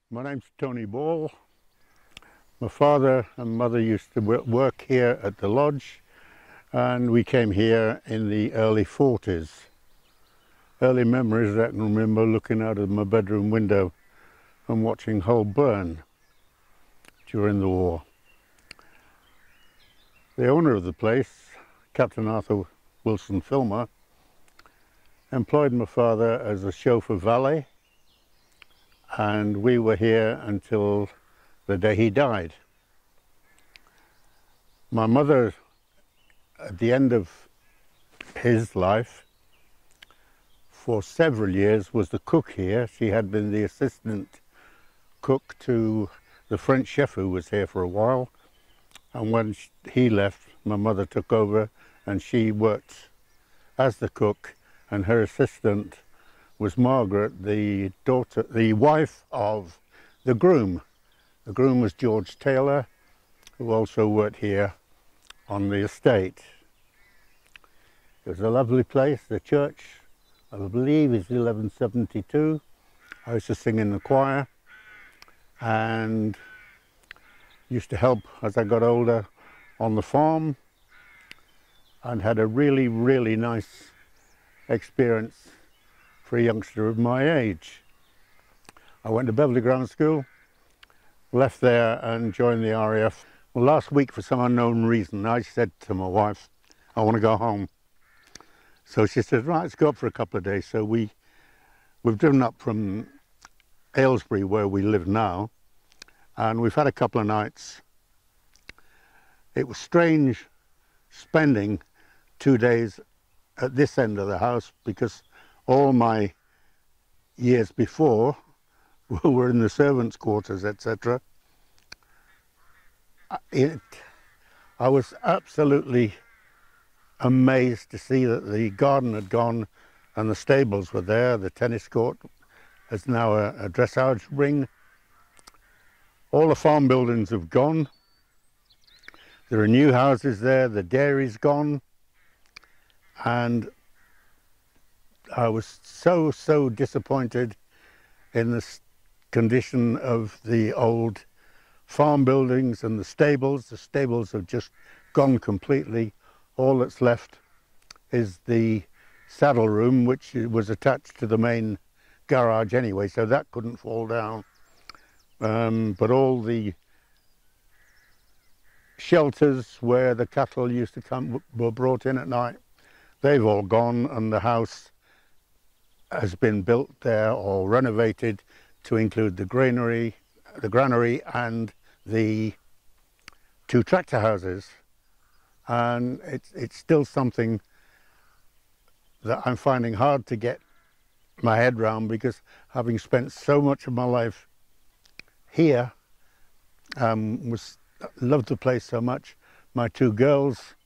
My name's Tony Ball. My father and mother used to work here at the lodge, and we came here in the early 40s. Early memories I can remember looking out of my bedroom window and watching Hull burn during the war. The owner of the place, Captain Arthur Wilson Filmer, employed my father as a chauffeur valet, and we were here until the day he died. My mother, at the end of his life, for several years was the cook here. She had been the assistant cook to the French chef who was here for a while, and when he left, my mother took over and she worked as the cook, and her assistant was Margaret, the wife of the groom. The groom was George Taylor, who also worked here on the estate. It was a lovely place. The church, I believe, is 1172. I used to sing in the choir and used to help as I got older on the farm, and had a really, really nice experience for a youngster of my age. I went to Beverley Grammar School, left there and joined the RAF. Well, last week, for some unknown reason, I said to my wife, I want to go home. So she said, right, let's go up for a couple of days. So we've driven up from Aylesbury, where we live now, and we've had a couple of nights. It was strange spending 2 days at this end of the house, because all my years before were in the servants' quarters, etc. I was absolutely amazed to see that the garden had gone and the stables were there. The tennis court is now a dressage ring. All the farm buildings have gone. There are new houses there. The dairy's gone. And I was so disappointed in the condition of the old farm buildings and the stables. The stables have just gone completely. All that's left is the saddle room, which was attached to the main garage anyway, so that couldn't fall down. But all the shelters where the cattle used to come were brought in at night, they've all gone, and the house has been built there or renovated to include the granary and the 2 tractor houses. And it's still something that I'm finding hard to get my head round, because having spent so much of my life here, loved the place so much. My 2 girls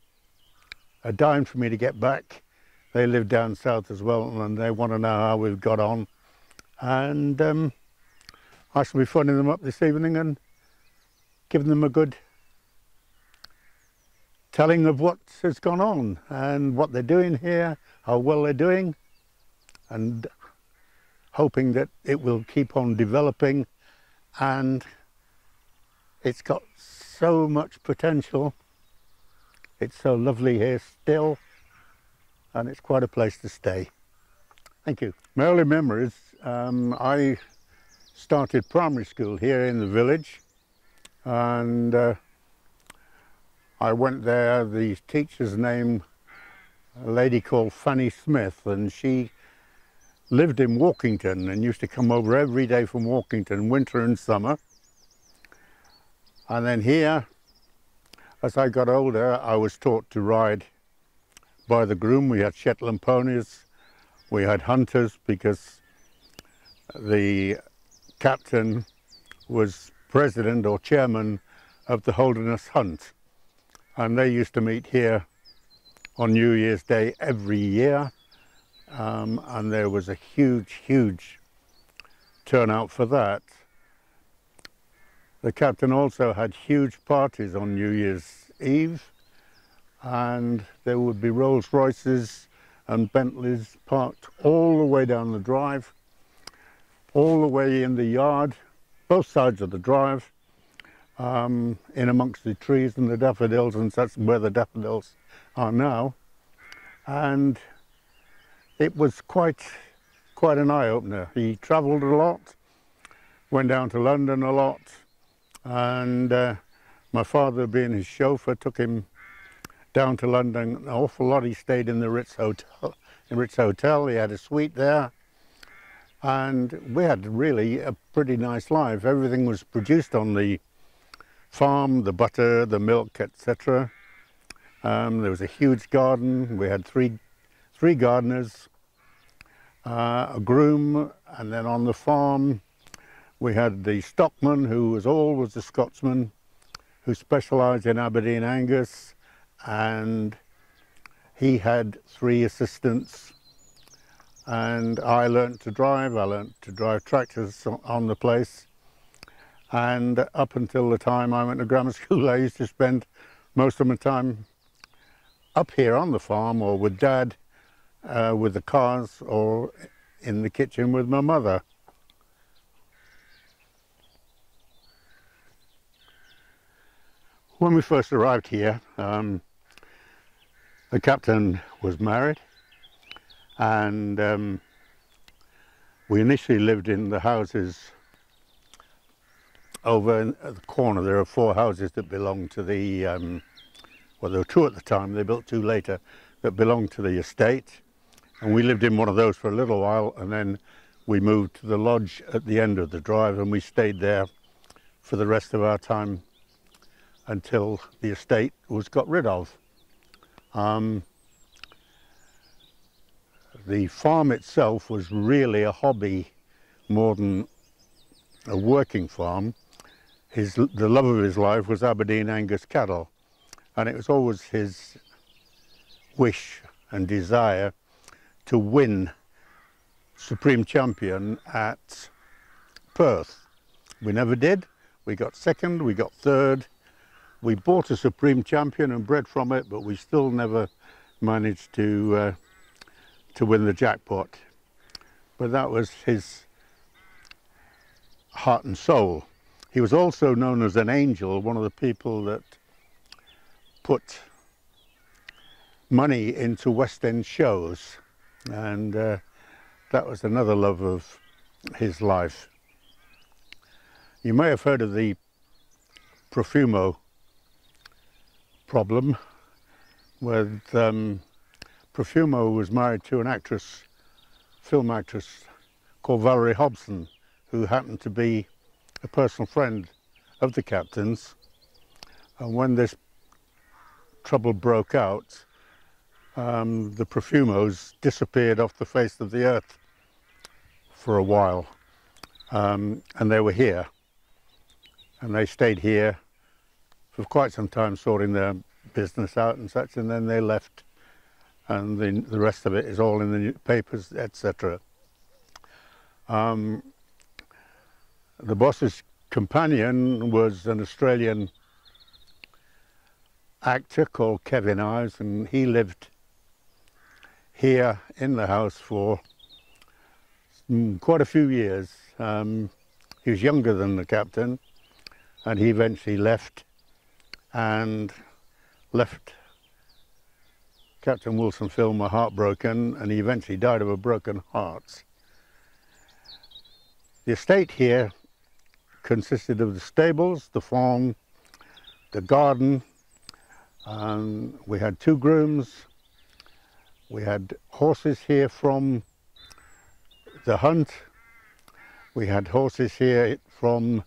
are dying for me to get back. They live down south as well, and they want to know how we've got on. And I shall be phoning them up this evening and giving them a good telling of what has gone on and what they're doing here, how well they're doing, and hoping that it will keep on developing. And it's got so much potential. It's so lovely here still, and it's quite a place to stay. Thank you. My early memories, I started primary school here in the village, and I went there. The teacher's name, a lady called Fanny Smith, and she lived in Walkington and used to come over every day from Walkington, winter and summer. And then here, as I got older, I was taught to ride by the groom. We had Shetland ponies, we had hunters, because the captain was president or chairman of the Holderness Hunt, and they used to meet here on New Year's Day every year, and there was a huge turnout for that. The captain also had huge parties on New Year's Eve, and there would be Rolls Royces and Bentleys parked all the way down the drive, all the way in the yard, both sides of the drive, in amongst the trees and the daffodils, and that's where the daffodils are now. And it was quite an eye-opener. He travelled a lot, went down to London a lot, and my father, being his chauffeur, took him down to London an awful lot. He stayed in the Ritz Hotel. He had a suite there, and we had really a pretty nice life. Everything was produced on the farm, the butter, the milk, etc. There was a huge garden. We had three gardeners, a groom, and then on the farm we had the stockman, who was always a Scotsman, who specialised in Aberdeen Angus, and he had 3 assistants. And I learnt to drive. I learnt to drive tractors on the place, and up until the time I went to grammar school, I used to spend most of my time up here on the farm, or with Dad with the cars, or in the kitchen with my mother. When we first arrived here, the captain was married, and we initially lived in the houses over in the corner. There are 4 houses that belong to the, well, there were 2 at the time, they built 2 later, that belonged to the estate. And we lived in one of those for a little while, and then we moved to the lodge at the end of the drive, and we stayed there for the rest of our time until the estate was got rid of. The farm itself was really a hobby more than a working farm. The love of his life was Aberdeen Angus cattle, and it was always his wish and desire to win Supreme Champion at Perth. We never did. We got 2nd, we got 3rd. We bought a Supreme Champion and bred from it, but we still never managed to win the jackpot. But that was his heart and soul. He was also known as an angel, one of the people that put money into West End shows, and that was another love of his life. You may have heard of the Profumo problem, with Profumo was married to an actress, film actress called Valerie Hobson, who happened to be a personal friend of the captain's. And when this trouble broke out, the Profumos disappeared off the face of the earth for a while, and they were here, and they stayed here for quite some time sorting their business out and such, and then they left, and the rest of it is all in the papers, etc. The boss's companion was an Australian actor called Kevin Ives, and he lived here in the house for quite a few years. He was younger than the captain, and he eventually left Captain Wilson Filmer heartbroken, and he eventually died of a broken heart. The estate here consisted of the stables, the farm, the garden. We had 2 grooms. We had horses here from the hunt. We had horses here from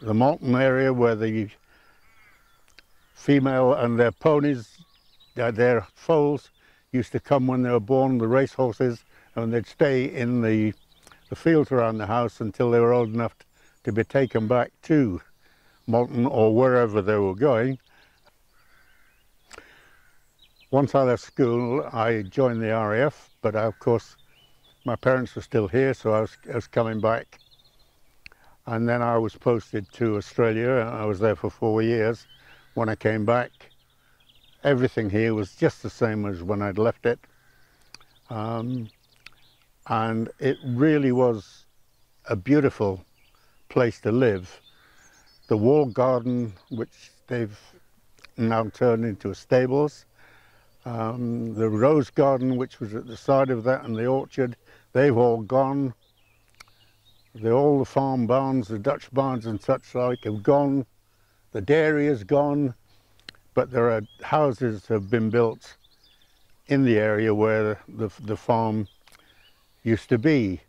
the Malton area, where the female and their ponies, their foals, used to come when they were born, the race horses, and they'd stay in the fields around the house until they were old enough to be taken back to Malton or wherever they were going. Once I left school, I joined the RAF, but of course my parents were still here, so I was coming back. And then I was posted to Australia. I was there for 4 years. When I came back, everything here was just the same as when I'd left it. And it really was a beautiful place to live. The walled garden, which they've now turned into stables, the rose garden, which was at the side of that, and the orchard, they've all gone. All the farm barns, the Dutch barns and such like have gone. The dairy is gone, but there are houses have been built in the area where the farm used to be.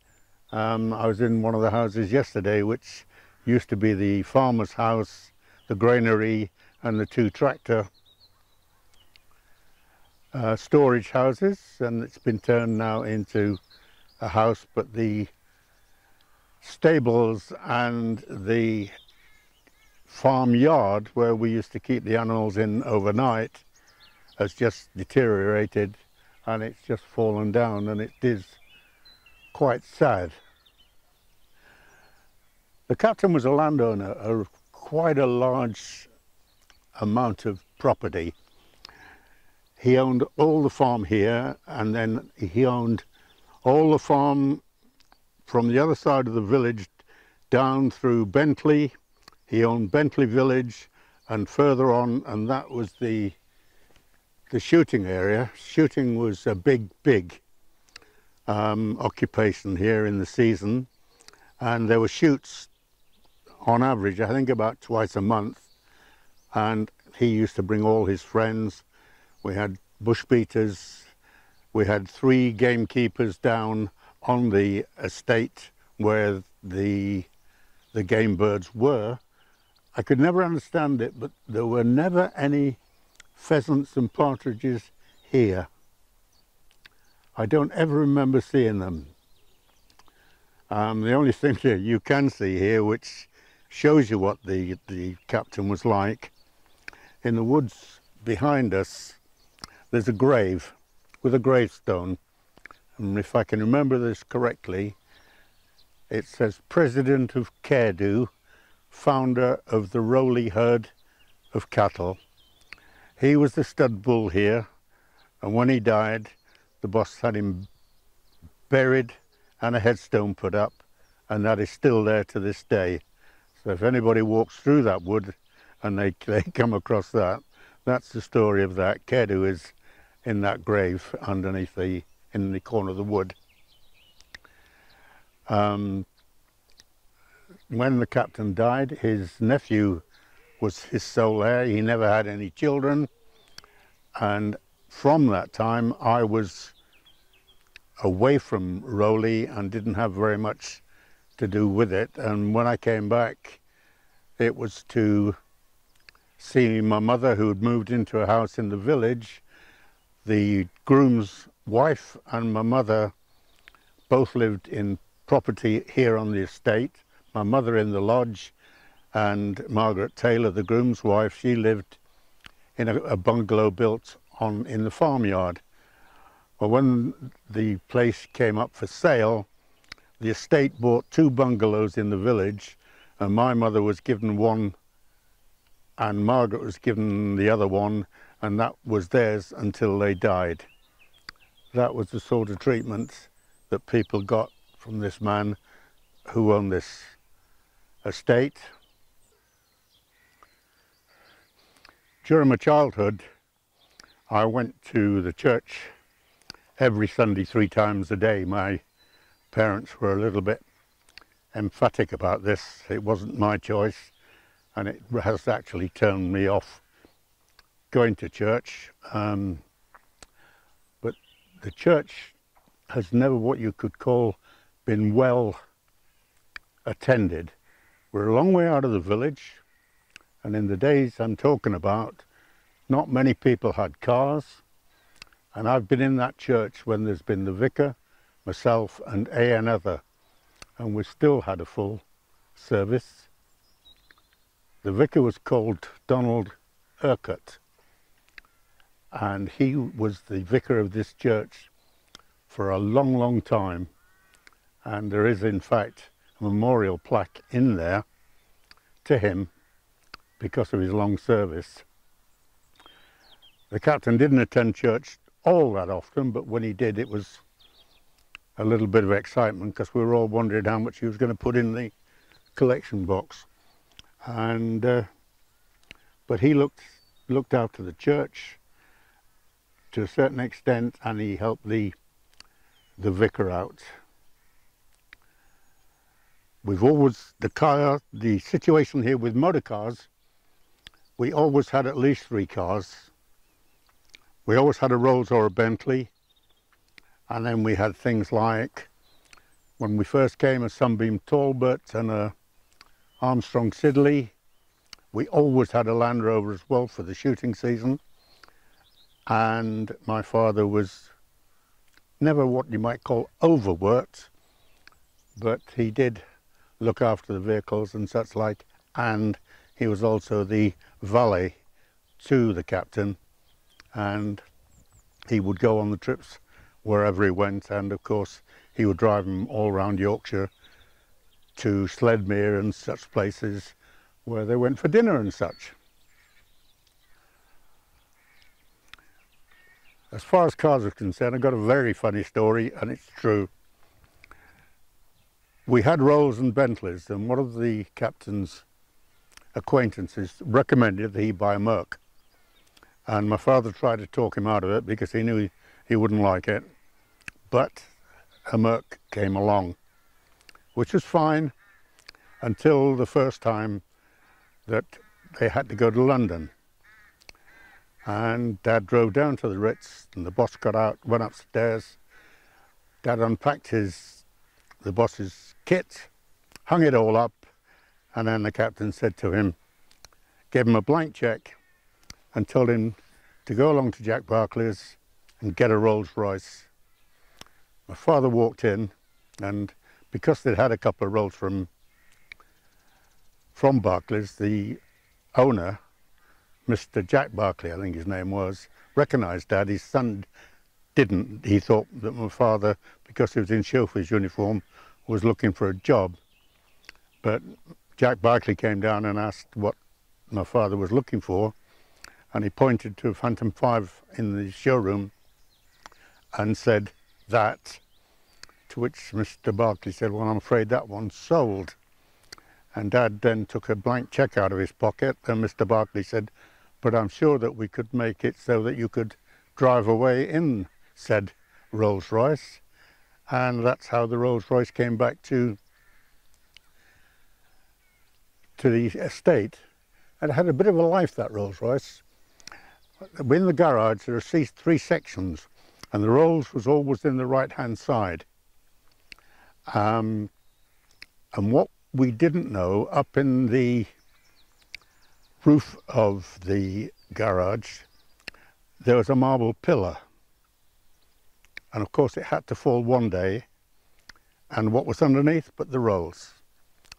I was in one of the houses yesterday, which used to be the farmer's house, the granary, and the 2 tractor storage houses, and it's been turned now into a house, but the stables and the farmyard where we used to keep the animals in overnight has just deteriorated, and it's just fallen down, and it is quite sad. The captain was a landowner, quite a large amount of property. He owned all the farm here, and then he owned all the farm from the other side of the village down through Bentley. He owned Bentley Village and further on, and that was the shooting area. Shooting was a big occupation here in the season, and there were shoots on average, I think about twice a month, and he used to bring all his friends. We had bush beaters, we had 3 gamekeepers down on the estate where the game birds were. I could never understand it, but there were never any pheasants and partridges here. I don't ever remember seeing them. The only thing that you can see here, which shows you what the captain was like, in the woods behind us there's a grave with a gravestone, and if I can remember this correctly, it says President of Carew, founder of the Rowley herd of cattle. He was the stud bull here, and when he died the boss had him buried and a headstone put up, and that is still there to this day. So if anybody walks through that wood and they come across that, that's the story of that. Carew is in that grave underneath in the corner of the wood. When the captain died, his nephew was his sole heir. He never had any children, and from that time I was away from Rowley and didn't have very much to do with it, and when I came back it was to see my mother, who had moved into a house in the village. The groom's wife and my mother both lived in property here on the estate. My mother in the lodge, and Margaret Taylor, the groom's wife, she lived in a bungalow built in the farmyard. Well, when the place came up for sale, the estate bought 2 bungalows in the village, and my mother was given one and Margaret was given the other one, and that was theirs until they died. That was the sort of treatment that people got from this man who owned this estate. During my childhood, I went to the church every Sunday 3 times a day. My parents were a little bit emphatic about this. It wasn't my choice, and it has actually turned me off going to church. But the church has never, what you could call, been well attended. We're a long way out of the village, and in the days I'm talking about, not many people had cars, and I've been in that church when there's been the vicar, myself and another, and we still had a full service. The vicar was called Donald Urquhart, and he was the vicar of this church for a long time, and there is in fact a memorial plaque in there to him because of his long service. The captain didn't attend church all that often, but when he did, it was a little bit of excitement because we were all wondering how much he was going to put in the collection box, and but he looked after the church to a certain extent, and he helped the vicar out. We've always, the situation here with motor cars, we always had at least 3 cars. We always had a Rolls or a Bentley, and then we had things like, when we first came, a Sunbeam Talbot and a Armstrong Siddeley. We always had a Land Rover as well for the shooting season, and my father was never what you might call overworked, but he did look after the vehicles and such like, and he was also the valet to the captain, and he would go on the trips wherever he went, and of course he would drive them all around Yorkshire to Sledmere and such places where they went for dinner and such. As far as cars are concerned, I've got a very funny story, and it's true. We had Rolls and Bentleys, and one of the captain's acquaintances recommended that he buy a Merc. And my father tried to talk him out of it because he knew he wouldn't like it. But a Merc came along, which was fine until the first time that they had to go to London. And Dad drove down to the Ritz, and the boss got out, went upstairs. Dad unpacked the boss's kit, hung it all up, and then the captain said to him, gave him a blank cheque and told him to go along to Jack Barclay's and get a Rolls Royce. My father walked in, and because they'd had a couple of Rolls from Barclays, the owner, Mr. Jack Barclay, I think his name was, recognised Dad. His son didn't. He thought that my father, because he was in chauffeur's uniform, was looking for a job. But Jack Barclay came down and asked what my father was looking for, and he pointed to a Phantom 5 in the showroom and said that, to which Mr. Barclay said, well, I'm afraid that one's sold. And Dad then took a blank cheque out of his pocket, and Mr. Barclay said, but I'm sure that we could make it so that you could drive away in said Rolls Royce. And that's how the Rolls Royce came back to the estate. And it had a bit of a life, that Rolls Royce. In the garage there are 3 sections, and the Rolls was always in the right hand side. And what we didn't know, up in the roof of the garage there was a marble pillar, and of course it had to fall one day, and what was underneath but the Rolls,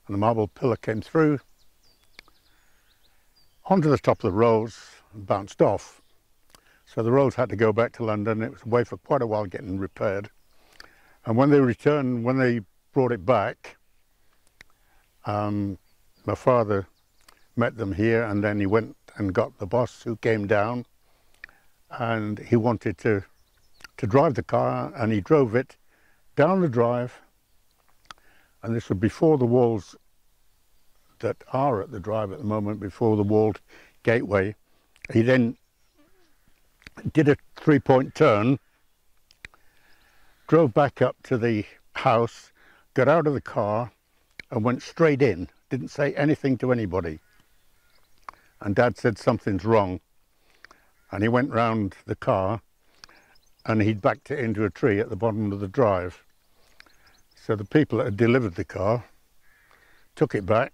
and the marble pillar came through onto the top of the Rolls and bounced off. So the Rolls had to go back to London. It was away for quite a while getting repaired, and when they returned, when they brought it back, my father met them here, and then he went and got the boss, who came down, and he wanted to drive the car, and he drove it down the drive, and this was before the walls that are at the drive at the moment, before the walled gateway. He then did a 3-point turn, drove back up to the house, got out of the car and went straight in, didn't say anything to anybody. And Dad said something's wrong, and he went round the car and he'd backed it into a tree at the bottom of the drive. So the people that had delivered the car took it back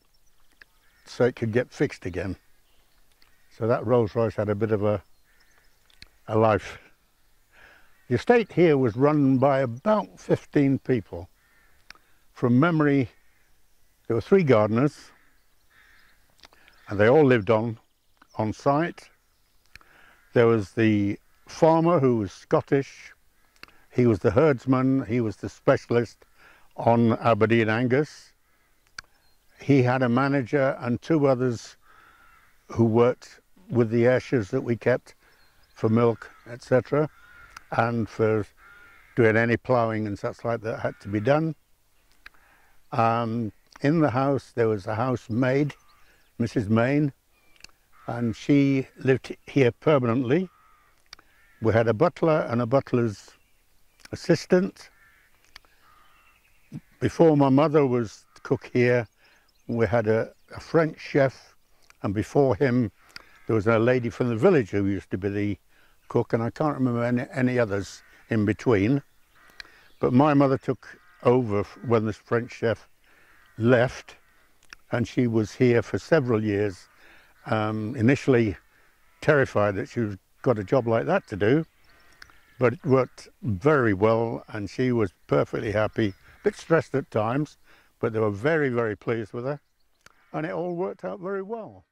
so it could get fixed again. So that Rolls Royce had a bit of a life. The estate here was run by about 15 people. From memory, there were 3 gardeners, and they all lived on site. There was the farmer, who was Scottish. He was the herdsman. He was the specialist on Aberdeen Angus. He had a manager and 2 others who worked with the Ayrshires that we kept for milk, etc., and for doing any ploughing and such like that had to be done. in the house there was a housemaid, Mrs. Main, and she lived here permanently. We had a butler and a butler's assistant. Before my mother was cook here, we had a French chef, and before him there was a lady from the village who used to be the cook, and I can't remember any others in between. But my mother took over when this French chef left, and she was here for several years, initially terrified that she got a job like that to do, but it worked very well and she was perfectly happy, a bit stressed at times, but they were very, very pleased with her, and it all worked out very well.